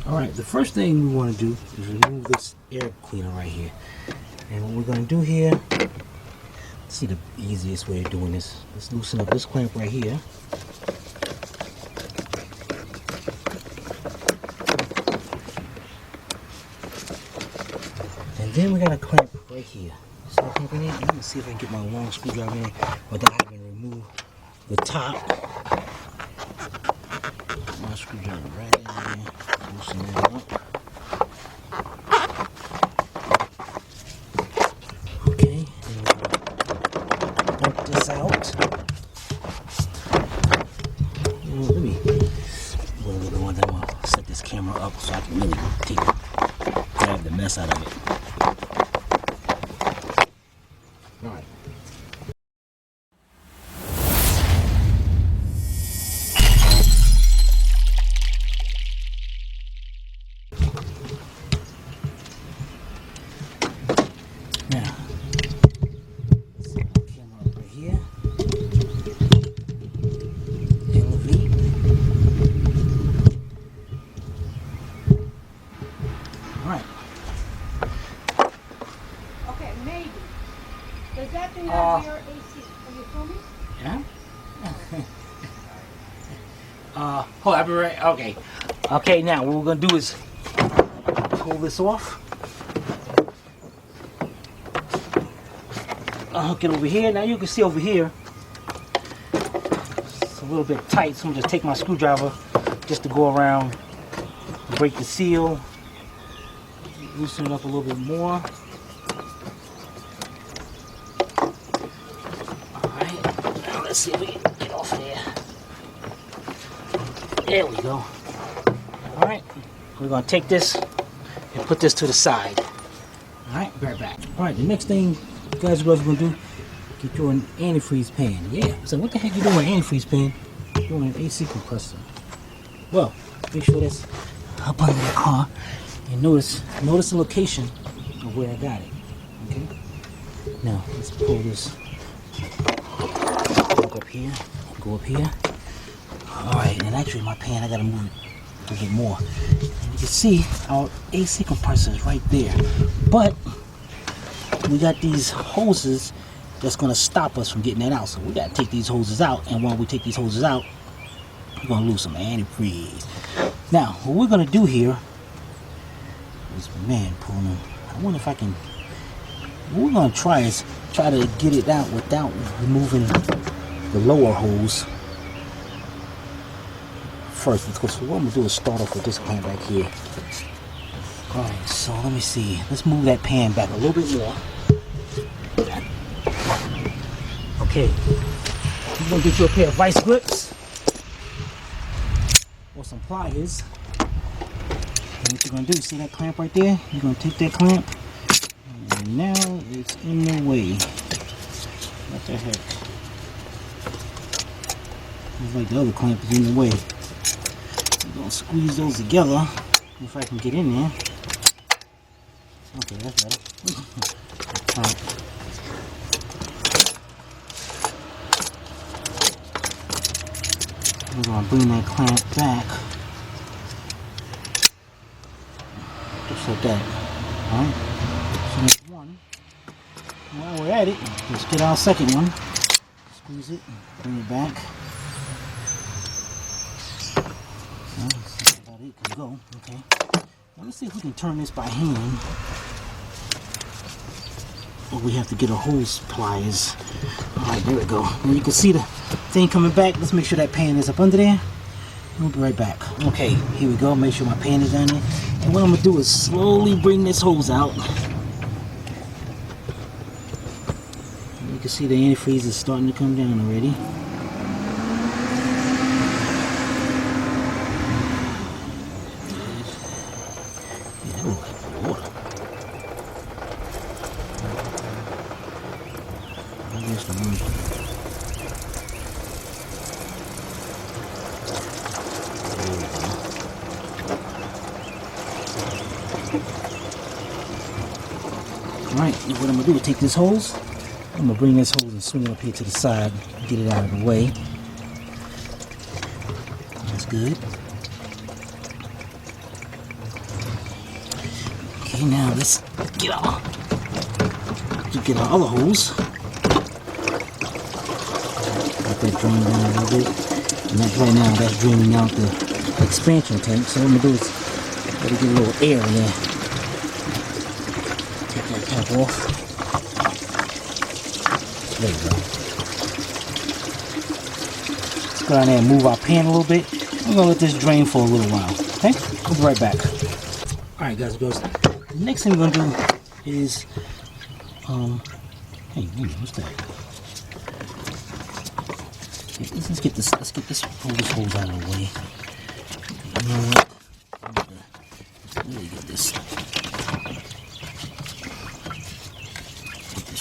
Alright, the first thing we want to do is remove this air cleaner right here. And what we're going to do here, let's see the easiest way of doing this. Let's loosen up this clamp right here. And then we got a clamp right here. See that clamp in there? Let me see if I can get my long screwdriver in without having to remove the top. My screwdriver right in there. Loosen that up. Okay, and work this out. Let me go a little more. Then I'm gonna set this camera up so I can really grab the mess out of it. All right. Now, let's set the camera up right here. Elevate. All right. Okay, maybe. Does that thing have your AC? Are you filming? Yeah. Hold on, I'll be right. Okay. Okay, now what we're gonna do is pull this off. I'll hook it over here. Now you can see over here, it's a little bit tight, so I'm just take my screwdriver just to go around, break the seal, loosen it up a little bit more. Alright, now let's see if we can get off of there. There we go. Alright, we're going to take this and put this to the side. Alright, be right back. Alright, the next thing you guys are going to do, get you an antifreeze pan. Yeah, so what the heck you doing with an antifreeze pan? You're doing an AC compressor. Well, make sure that's up under the car. And notice the location of where I got it. Okay? Now, let's pull this up here, go up here. Alright, and actually my pan, I gotta move it a little bit more. And you can see our AC compressor is right there. But we got these hoses that's gonna stop us from getting that out. So we gotta take these hoses out, and when we take these hoses out, we're gonna lose some antifreeze. Now, what we're gonna do here is, man, pulling. I wonder if I can. What we're gonna try is try to get it out without removing the lower hose first. Because what I'm gonna do is start off with this pan back here. Alright, so let me see. Let's move that pan back a little bit more. Okay, you're gonna get you a pair of vice grips or some pliers. And what you're gonna do, see that clamp right there? You're gonna take that clamp, and now it's in the way. What the heck? Looks like the other clamp is in the way. I'm gonna squeeze those together if I can get in there. Okay, that's better. All right. We're gonna bring that clamp back. Just like that. Alright. So that's one. While we're at it, let's get our second one. Squeeze it, bring it back. Well, that's about it can go. Okay. Now let's see if we can turn this by hand. Or we have to get a hose pliers. Alright, there we go. Now you can see the thing coming back. Let's make sure that pan is up under there. We'll be right back. Okay, here we go. Make sure my pan is down there. And what I'm going to do is slowly bring this hose out. You can see the antifreeze is starting to come down already. Yeah, that looks like water. There's the one. Alright, what I'm going to do is take this hose, I'm going to bring this hose and swing it up here to the side, get it out of the way. That's good. Okay, now let's get our other hose. Let that drain down a little bit. And that's right now, that's draining out the expansion tank. So what I'm gonna do is let me get a little air in there. Take that cap off. There we go. Let's go down there and move our pan a little bit. I'm gonna let this drain for a little while. Okay? We'll be right back. Alright guys, the next thing we're gonna do is hey, what's that? Okay, let's get this pull this hose out of the way. You know what? Really get this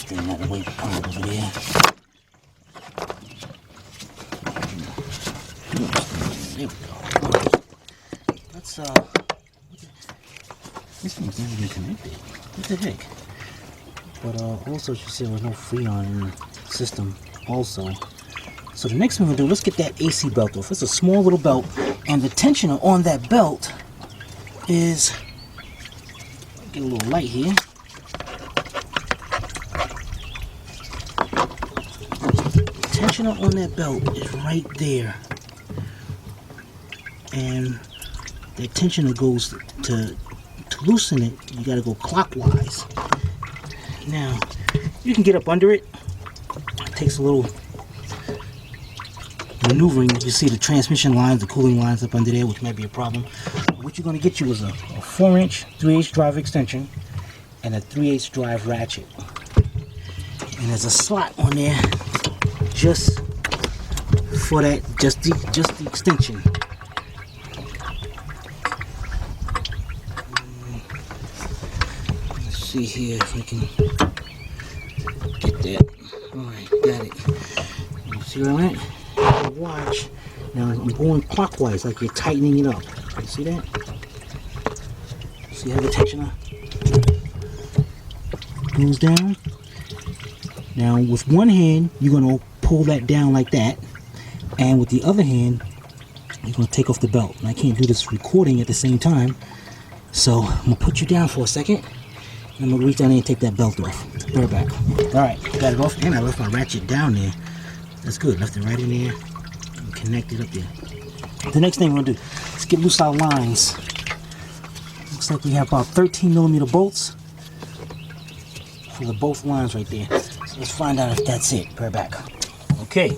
thing out of the way, put it over there. There we go. Let's this thing's never been connected. What the heck? But also she said there's no Freon in the system also. So the next thing we're gonna do, let's get that AC belt off. It's a small little belt, and the tensioner on that belt is, get a little light here. The tensioner on that belt is right there. And the tensioner goes to loosen it, you gotta go clockwise. Now, you can get up under it. It takes a little maneuvering. You see the transmission lines, the cooling lines up under there, which might be a problem. What you're going to get you is a 4-inch 3/8 drive extension and a 3/8 drive ratchet. And there's a slot on there just for that, just the extension. Let's see here if we can get that. Alright, got it. You see where I'm at? Watch. Now I'm going clockwise, like you're tightening it up. You see that? See how the tensioner goes down? Now with one hand, you're going to pull that down like that. And with the other hand, you're going to take off the belt. And I can't do this recording at the same time. So I'm going to put you down for a second. And I'm going to reach down there and take that belt off. Put it back. Alright, got it off. And I left my ratchet down there. That's good. Left it right in there. And connected up there. The next thing we're going to do, let's get loose our lines. Looks like we have about 13mm bolts for the both lines right there. So let's find out if that's it. Put it back. Okay.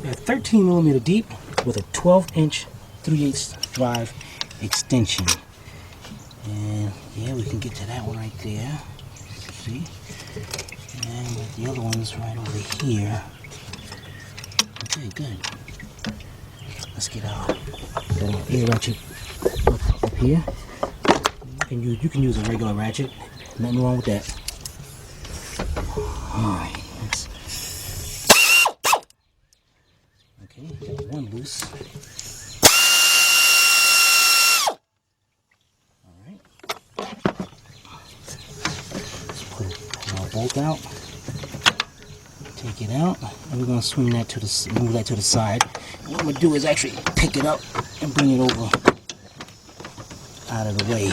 We have 13mm deep with a 12-inch 3/8 drive extension. And yeah, we can get to that one right there. See? And the other one's right over here. Okay, good. Let's get our air ratchet up here. You can use a regular ratchet. Nothing wrong with that. Alright. Okay, got one loose. Alright. Let's put our bolt out. Take it out. And we're going to swing that to the, move that to the side. And what I'm going to do is actually pick it up and bring it over out of the way.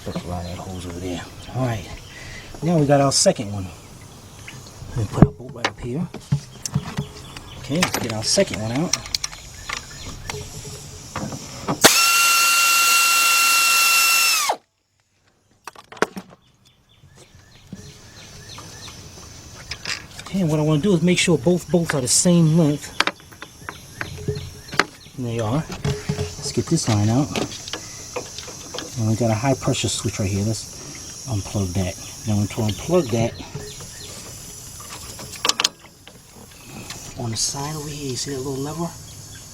Put that hose over there. Alright. Now we got our second one. Let me put our bolt right up here. Okay, let's get our second one out. Okay, and what I want to do is make sure both bolts are the same length. And they are. Let's get this line out. And we got a high pressure switch right here. Let's unplug that. Now to unplug that, on the side over here, you see that little lever?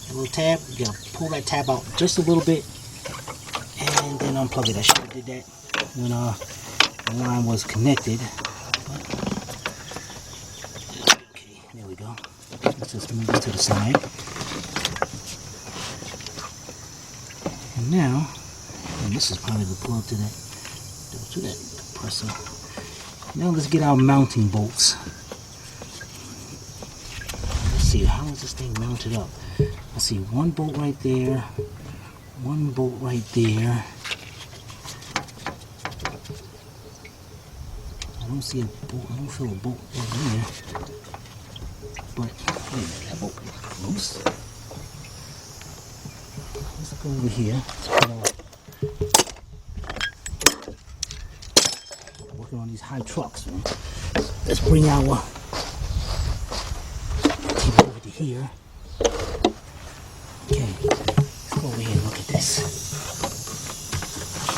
That little tab? You gotta pull that tab out just a little bit and then unplug it. I should have did that when the line was connected. Okay, there we go. Let's just move it to the side. And now, and this is probably the plug to that compressor. Now let's get our mounting bolts. Let's see, how is this thing mounted up? I see one bolt right there, one bolt right there. I don't see a bolt. I don't feel a bolt over there. But wait a minute, that bolt loose. Let's go over here. Working on these high trucks, man. Let's bring our table over to here. Okay, let's go over here and look at this.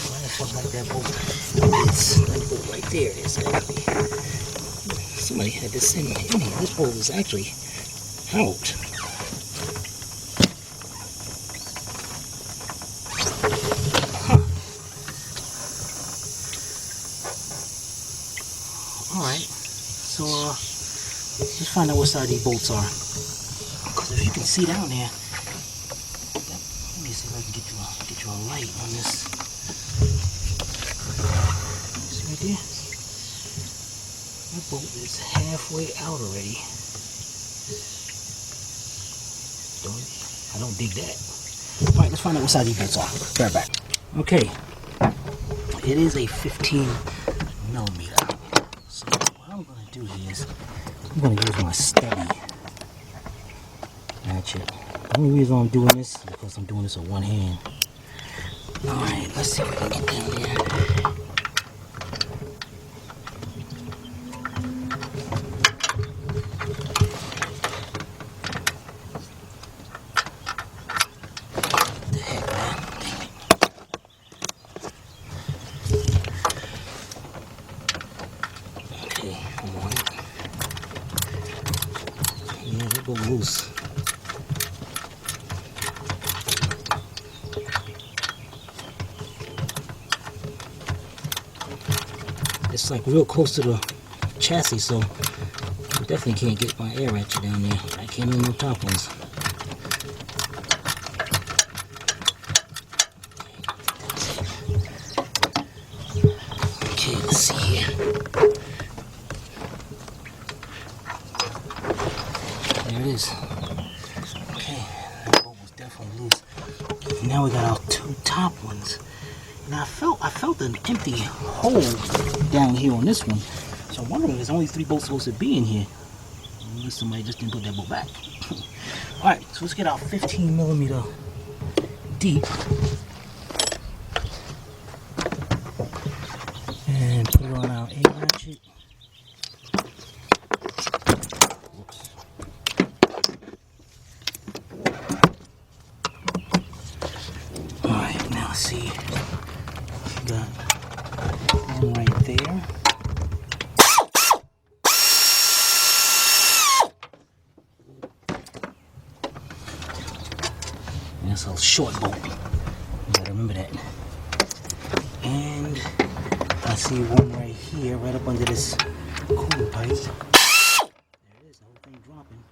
Why the fuck like that bolt? That bolt right there is actually. Somebody had this in here. This bolt is actually out. Huh. Alright, so let's find out what side these bolts are. Because if you can see down there, let me see if I can get you a light on this. See right there? That bolt is halfway out already. I don't dig that. Alright, let's find out what side these bolts are. Be right back. Okay. It is a 15 millimeter. So what I'm going to do here is I'm going to use my stubby ratchet. The only reason I'm doing this is because I'm doing this with one hand. Alright, let's see if we can get down there. Loose. It's like real close to the chassis, so I definitely can't get my air ratchet down there. I can't do no top ones. Okay, let's see here. There it is. Okay, that bolt was definitely loose. Now we got our two top ones. Now I felt an empty hole down here on this one. So I'm wondering if there's only 3 bolts supposed to be in here. Unless somebody just didn't put that bolt back. Alright, so let's get our 15 millimeter deep. And put it on our A ratchet. Alright, now let's see. Got one right there. That's a short bolt. You gotta remember that. And I see one right here, right up under this cooler pipe. There it is, the whole thing dropping.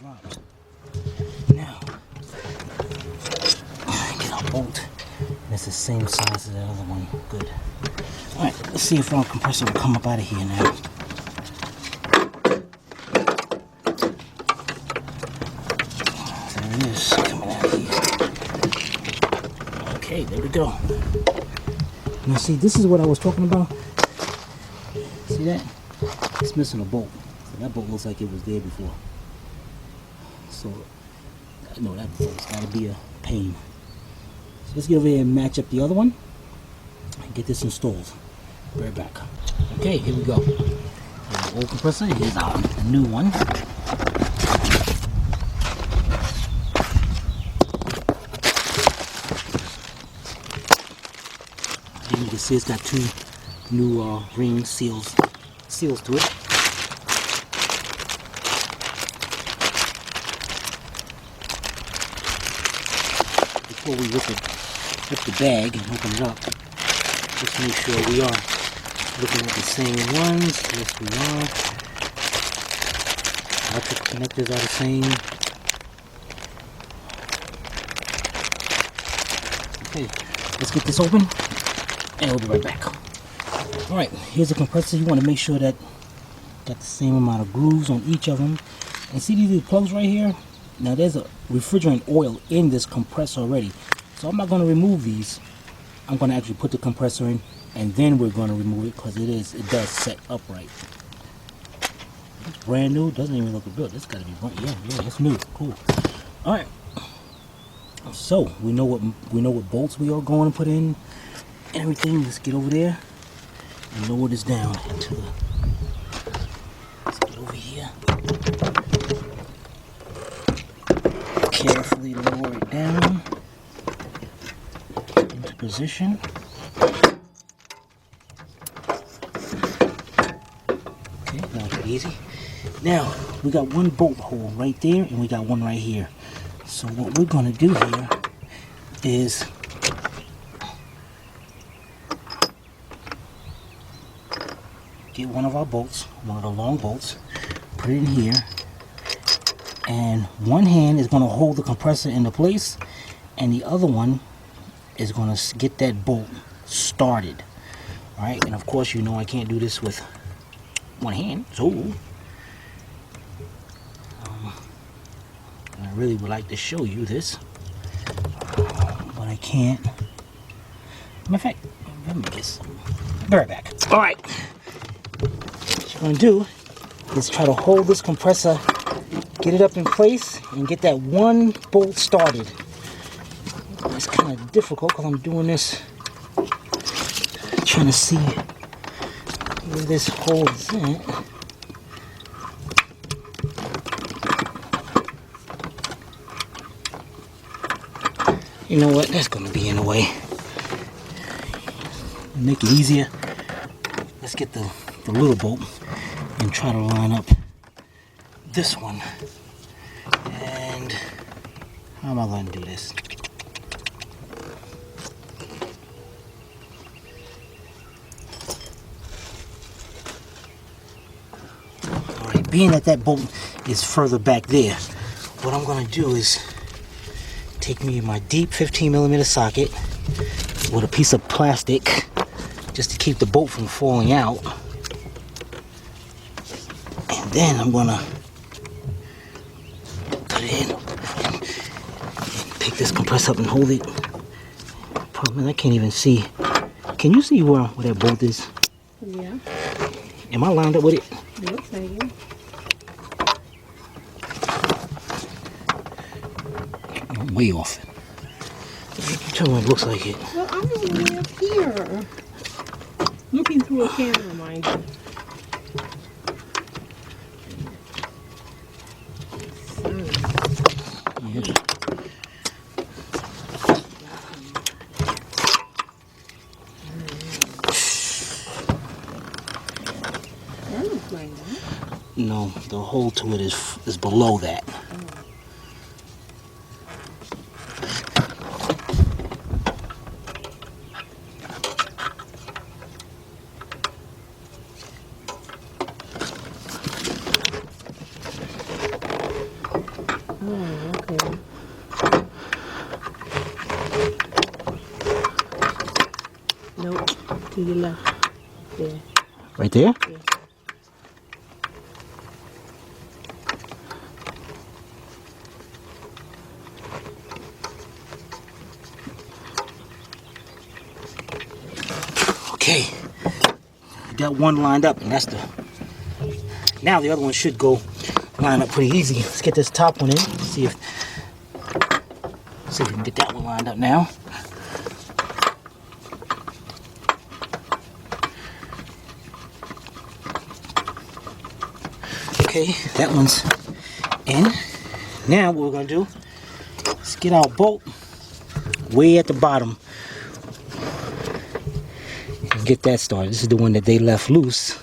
Dropped. Now, get our bolt. That's the same size as the other one. Good. Alright, let's see if our compressor will come up out of here now. There it is, coming out of here. Okay, there we go. Now see, this is what I was talking about. See that? It's missing a bolt. So that bolt looks like it was there before. So, I know that bolt's gotta be a pain. So let's get over here and match up the other one and get this installed. Be right back. Okay, here we go. Here's the old compressor. Here's our new one. And you can see it's got 2 new ring seals to it. Before we rip the bag and open it up, just make sure we are looking at the same ones. Yes, we are. Electric connectors are the same. Okay, let's get this open and we'll be right back. Alright, here's the compressor. You want to make sure that Got the same amount of grooves on each of them. And see these plugs right here? Now there's a refrigerant oil in this compressor already. So I'm not going to remove these. I'm going to actually put the compressor in, and then we're going to remove it because it does set upright. It's brand new. Doesn't even look good. It's got to be brand. Yeah, it's new. Cool. All right. So we know what bolts we are going to put in. Everything. Let's get over there and lower this down into the. Let's get over here. Carefully lower it down into position. Okay, that was easy. Now we got one bolt hole right there, and we got one right here. So what we're gonna do here is get one of our bolts, one of the long bolts, put it in here, and one hand is going to hold the compressor into place, and the other one is going to get that bolt started. All right, and of course you know I can't do this with one hand, so I really would like to show you this, but I can't. Matter of fact, let me get some. Be right back. All right. What you're gonna do is try to hold this compressor, get it up in place, and get that one bolt started. It's kind of difficult because I'm doing this, trying to see where this hole is at. You know what? That's gonna be in the way. Make it easier. Let's get the little bolt and try to line up this one. And how am I going to do this? Alright, being that bolt is further back there, what I'm going to do is take me my deep 15mm socket with a piece of plastic just to keep the bolt from falling out. And then I'm gonna put it in and pick this compressor up and hold it. Problem is I can't even see. Can you see where that bolt is? Yeah. Am I lined up with it? It looks like it. I'm way off. Tell me what it looks like it. Well, I'm all the way up here. Looking through a camera, mind you. Yeah. That looks like that. No, the hole to it is below that. Nope, to the left. There. Right there? Yeah. Okay. Got one lined up, and that's the. Now the other one should go line up pretty easy. Let's get this top one in. See if we can get that one lined up now. Okay, that one's in. Now what we're gonna do is get our bolt way at the bottom and get that started. This is the one that they left loose.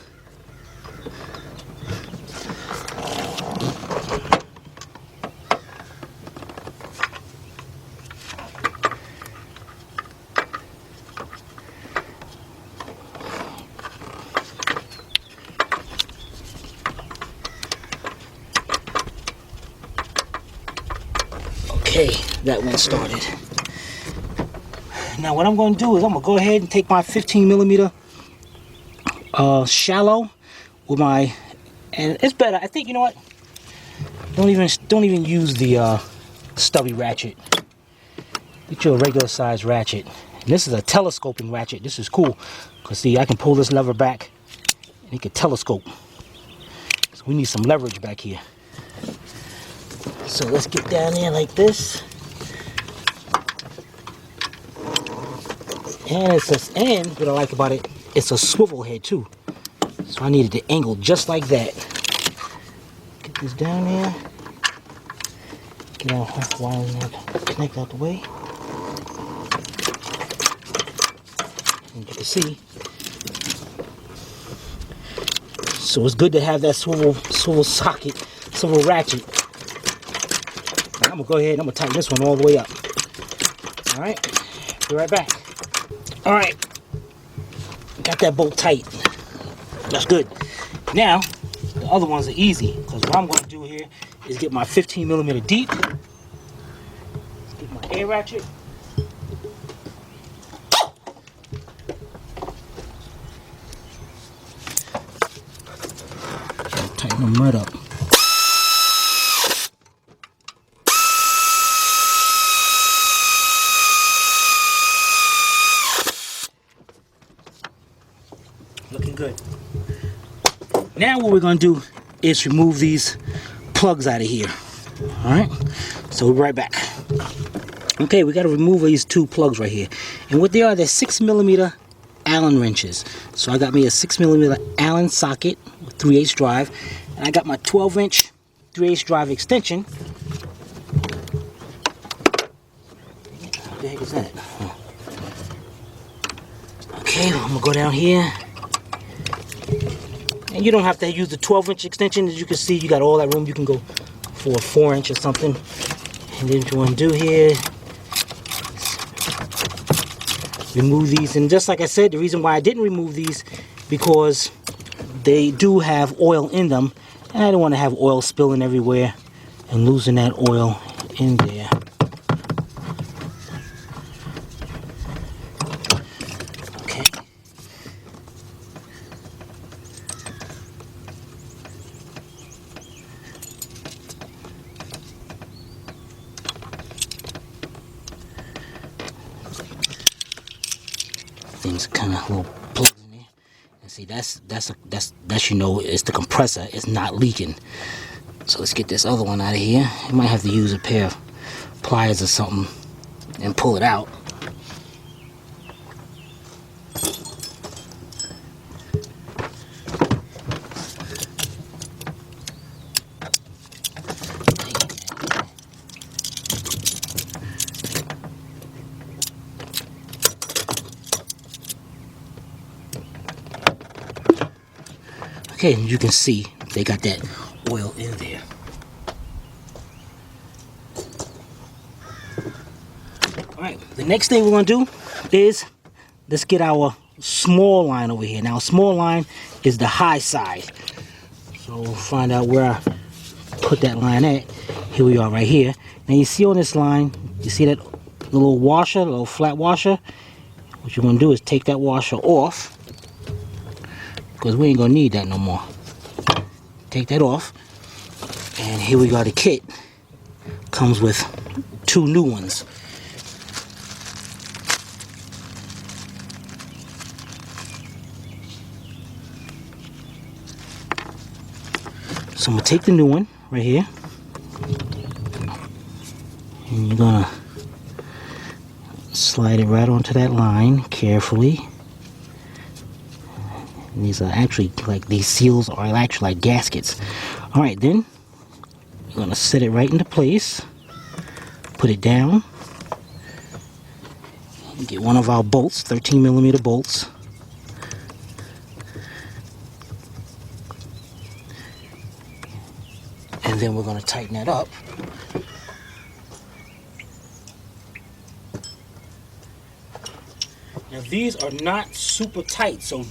Okay, that one started. Now what I'm going to do is I'm going to go ahead and take my 15mm shallow with my And it's better. I think, you know what? Don't even use the stubby ratchet. Get your regular size ratchet. And this is a telescoping ratchet. This is cool. Because see, I can pull this lever back and it can telescope. So we need some leverage back here. So let's get down there like this. And what I like about it, it's a swivel head too. So I needed the angle just like that. Get this down there. Get our wire in there, connect out the way. And you can see. So it's good to have that swivel socket, swivel ratchet. Now I'm gonna go ahead and I'm gonna tighten this one all the way up. All right, be right back. All right, got that bolt tight. That's good. Now, the other ones are easy because what I'm gonna do here is get my 15mm deep, get my air ratchet. Tighten them right up. Looking good. Now what we're going to do is remove these plugs out of here. Alright, so we'll be right back. Okay, we got to remove these two plugs right here. And what they are, they're 6mm Allen wrenches. So I got me a 6mm Allen socket with 3/8 drive. And I got my 12-inch 3/8 drive extension. What the heck is that? Okay, I'm going to go down here. And you don't have to use the 12-inch extension. As you can see, you got all that room. You can go for a 4-inch or something. And then what you want to do here, remove these. And just like I said, the reason why I didn't remove these, because they do have oil in them. And I don't want to have oil spilling everywhere and losing that oil in there. Okay. Things kind of little plugs in there. And see, that's you know, it's the compressor. It's not leaking. So let's get this other one out of here. You might have to use a pair of pliers or something and pull it out. Okay, and you can see they got that oil in there. Alright, the next thing we're going to do is let's get our small line over here. Now, small line is the high side. So we'll find out where I put that line at. Here we are right here. Now you see on this line, you see that little washer, little flat washer? What you're going to do is take that washer off, because we ain't gonna need that no more. Take that off, and here we got the kit. Comes with 2 new ones. So I'm gonna take the new one right here, and you're gonna slide it right onto that line carefully. And these are actually like, these seals are actually like gaskets. All right, then we're gonna set it right into place. Put it down. Get one of our bolts, 13mm bolts. And then we're gonna tighten that up. Now these are not super tight, so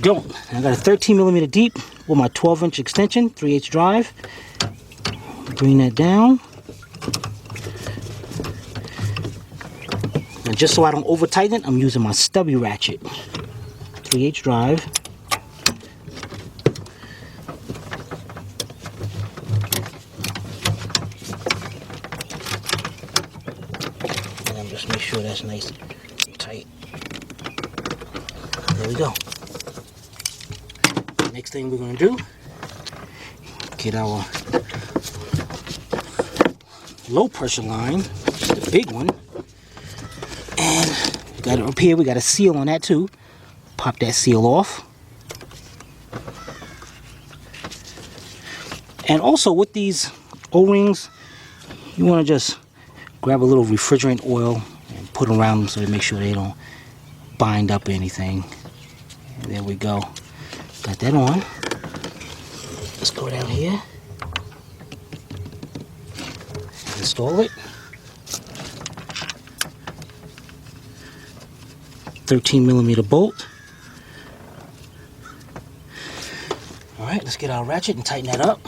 don't. I got a 13mm deep with my 12-inch extension, 3/8 drive. Bring that down. And just so I don't over tighten it, I'm using my stubby ratchet. 3/8 drive. that's nice and tight. There we go. Next thing we're gonna do, get our low pressure line, the big one, and we got it up here. We got a seal on that too. Pop that seal off. And also with these O-rings, you want to just grab a little refrigerant oil and put around them so to make sure they don't bind up anything. And there we go. Got that on. Let's go down here. Install it. 13mm bolt. Alright, let's get our ratchet and tighten that up.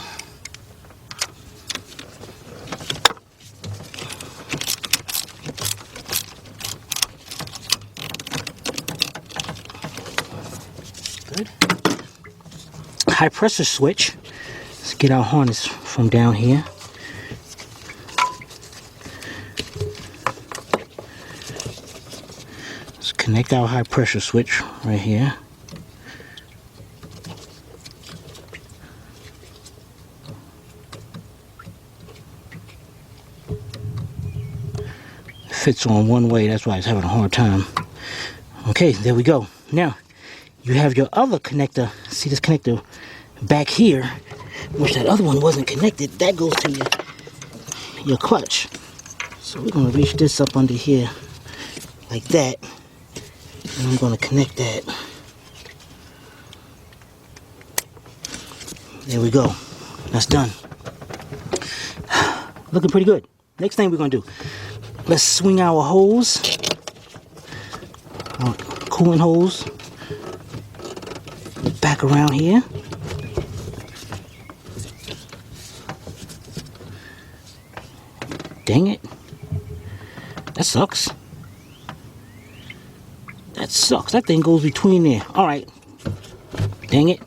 Good. High pressure switch. Let's get our harness from down here. Let's connect our high pressure switch right here. Fits on one way, that's why it's having a hard time. Okay, there we go. Now you have your other connector. See this connector back here, which that other one wasn't connected. That goes to your clutch. So we're gonna reach this up under here like that, and I'm gonna connect that. There we go. That's done. Looking pretty good. Next thing we're gonna do, let's swing our hose, our coolant hose, back around here. Dang it. That sucks. That sucks. That thing goes between there. Alright. Dang it.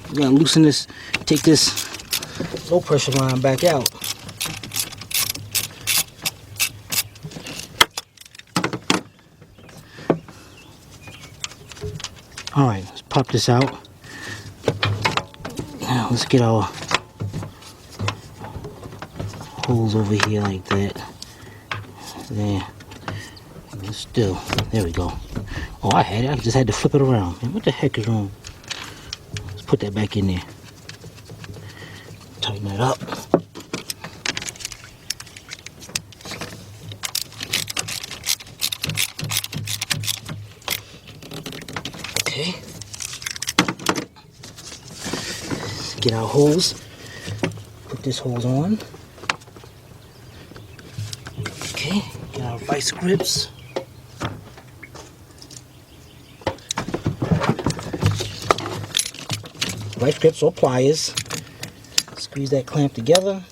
We're gonna loosen this, take this low pressure line back out. Alright, let's pop this out. Now let's get our holes over here like that. There. Still. There we go. Oh, I had it. I just had to flip it around. Man, what the heck is wrong? Let's put that back in there. Tighten that up. Okay. Let's get our hose. Put this hose on. Okay. Get our vice grips. Vice grips or pliers. Squeeze that clamp together.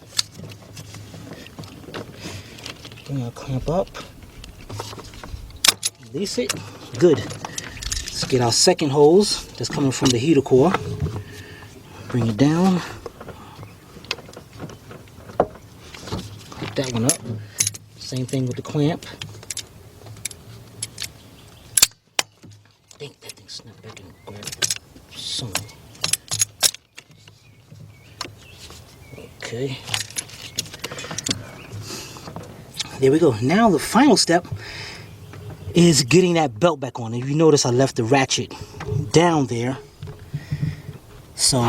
Bring our clamp up. Release it. Good. Let's get our second hose that's coming from the heater core. Bring it down. Hook that one up. Same thing with the clamp. Dang, that thing snapped back and grabbed some. Okay. There we go. Now the final step is getting that belt back on. If you notice, I left the ratchet down there. So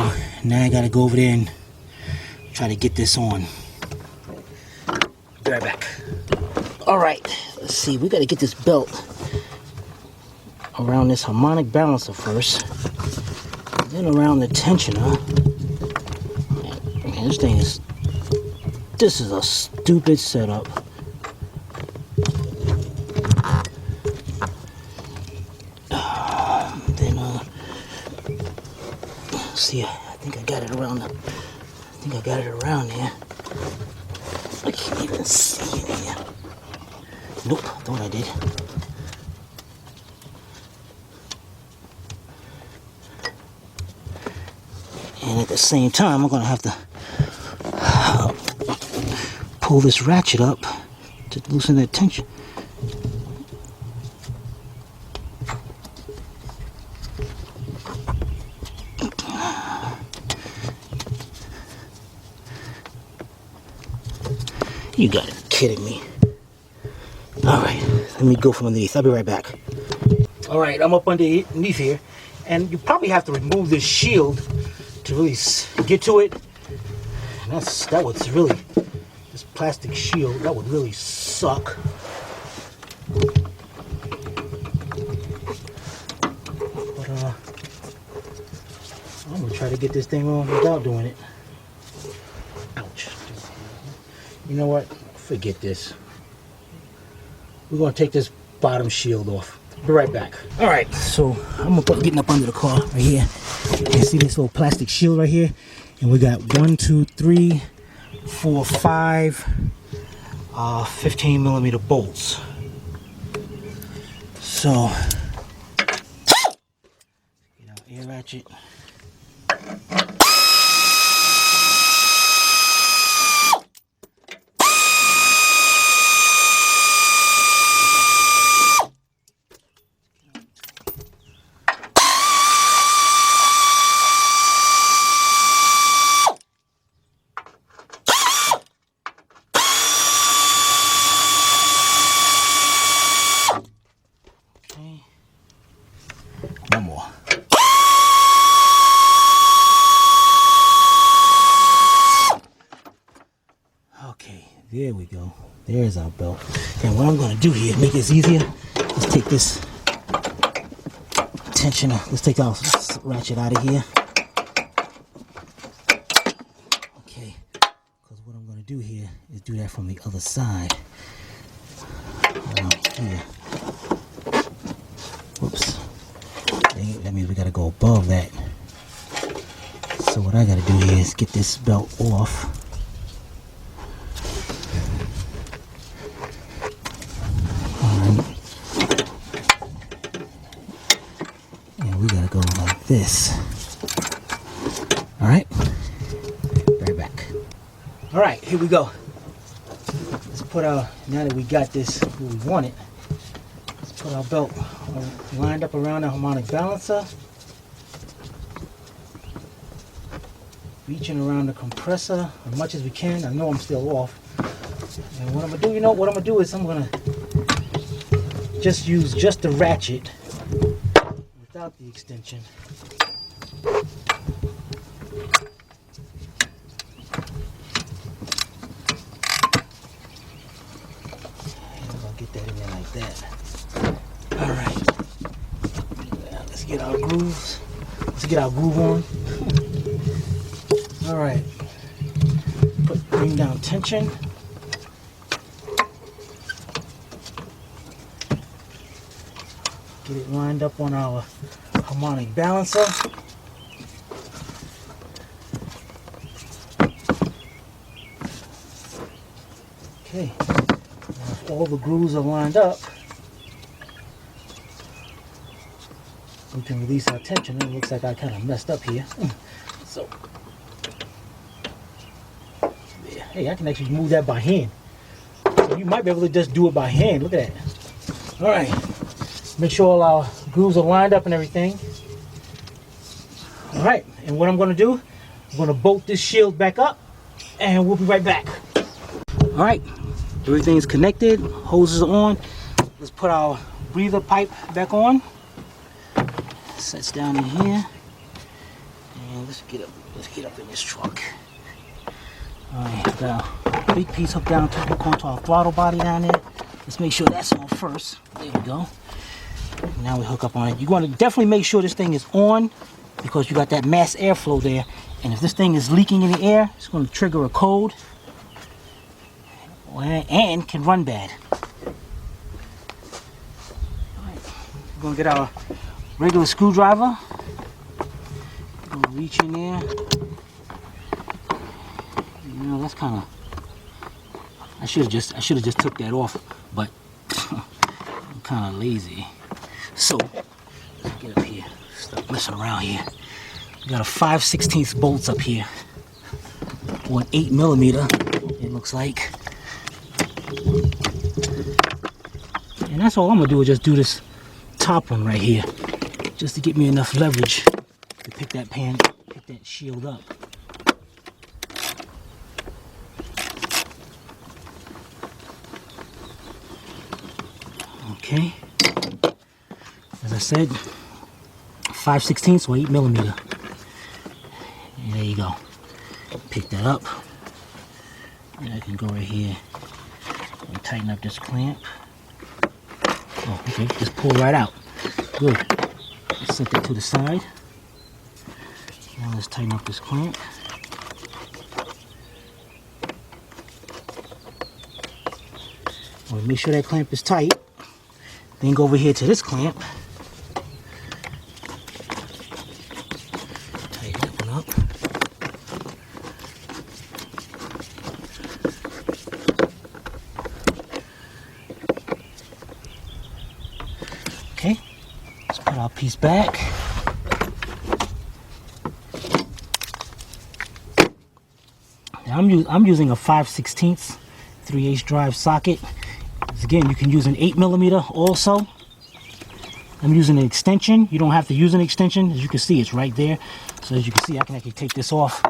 now I gotta go over there and try to get this on. Be right back. Alright, let's see. We gotta get this belt around this harmonic balancer first. Then around the tensioner. Man, this is a stupid setup. See, I think I got it around there. I can't even see it here. Nope, I thought I did. And at the same time, I'm gonna have to pull this ratchet up to loosen that tension. You gotta be kidding me. Alright, let me go from underneath. I'll be right back. Alright, I'm up underneath here. And you probably have to remove this shield to really get to it. And that would really, this plastic shield, that would really suck. But I'm gonna try to get this thing on without doing it. Ouch. You know what? Forget this. We're gonna take this bottom shield off. Be right back. All right, so I'm getting up under the car right here. You can see this little plastic shield right here, and we got 1, 2, 3, 4, 5 15mm bolts. So, get our air ratchet. One more. Okay, there we go. There's our belt. And what I'm going to do here, make this easier, let's take this tension, let's take our ratchet out of here. Okay, because what I'm going to do here is do that from the other side. Around here. Whoops. That means we got to go above that. So what I got to do here is get this belt off. And we got to go like this. Alright. Right back. Alright, here we go. Let's put our, now that we got this where we want it, let's put our belt lined up around the harmonic balancer, reaching around the compressor as much as we can. I know I'm still off. And what I'm gonna do, you know what I'm gonna do is I'm gonna just use just the ratchet without the extension. And I'm gonna get that in there like that. All right. Let's get our grooves. Let's get our groove on. All right. Bring down tension. Get it lined up on our harmonic balancer. Okay. Now if all the grooves are lined up, we can release our tension. It looks like I kind of messed up here. So, yeah. Hey, I can actually move that by hand. So you might be able to just do it by hand. Look at that. All right. Make sure all our grooves are lined up and everything. All right. And what I'm going to do, I'm going to bolt this shield back up, and we'll be right back. All right. Everything's connected. Hoses are on. Let's put our breather pipe back on. Sets down in here, and let's get up in this truck. All right, got a big piece hooked down to our throttle body down there. Let's make sure that's on first. There we go. Now we hook up on it. You're going to definitely make sure this thing is on, because you got that mass airflow there, and if this thing is leaking in the air, it's going to trigger a code and can run bad. All right, we're going to get our regular screwdriver. I'm gonna reach in there. You know, that's kind of. I should have just took that off, but I'm kind of lazy. So let's get up here. Stop messing around here. We got a 5/16 bolts up here, or an 8mm. It looks like. And that's all I'm gonna do is just do this top one right here, just to get me enough leverage to pick that shield up. Okay, as I said, 5/16 or 8mm. And there you go. Pick that up, and I can go right here and tighten up this clamp. Oh, okay, just pull right out. Good. Set that to the side. Now let's tighten up this clamp. Well, make sure that clamp is tight. Then go over here to this clamp. Tighten that one up. Okay, let's put our piece back. Now I'm using a 5/16 3/8 drive socket. Again, you can use an 8mm also. I'm using an extension. You don't have to use an extension. As you can see, it's right there. So as you can see, I can actually take this off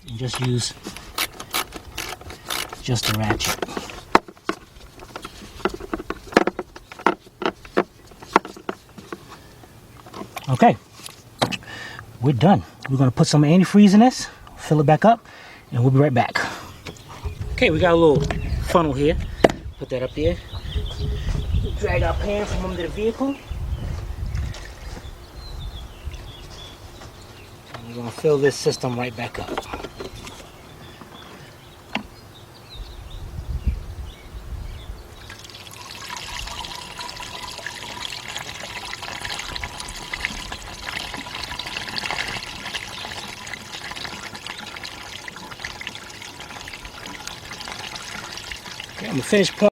and just use just a ratchet. Okay, we're done. We're gonna put some antifreeze in this, fill it back up, and we'll be right back. Okay, we got a little funnel here. Put that up there. Drag our pan from under the vehicle. And we're gonna fill this system right back up. Okay, I'm gonna finish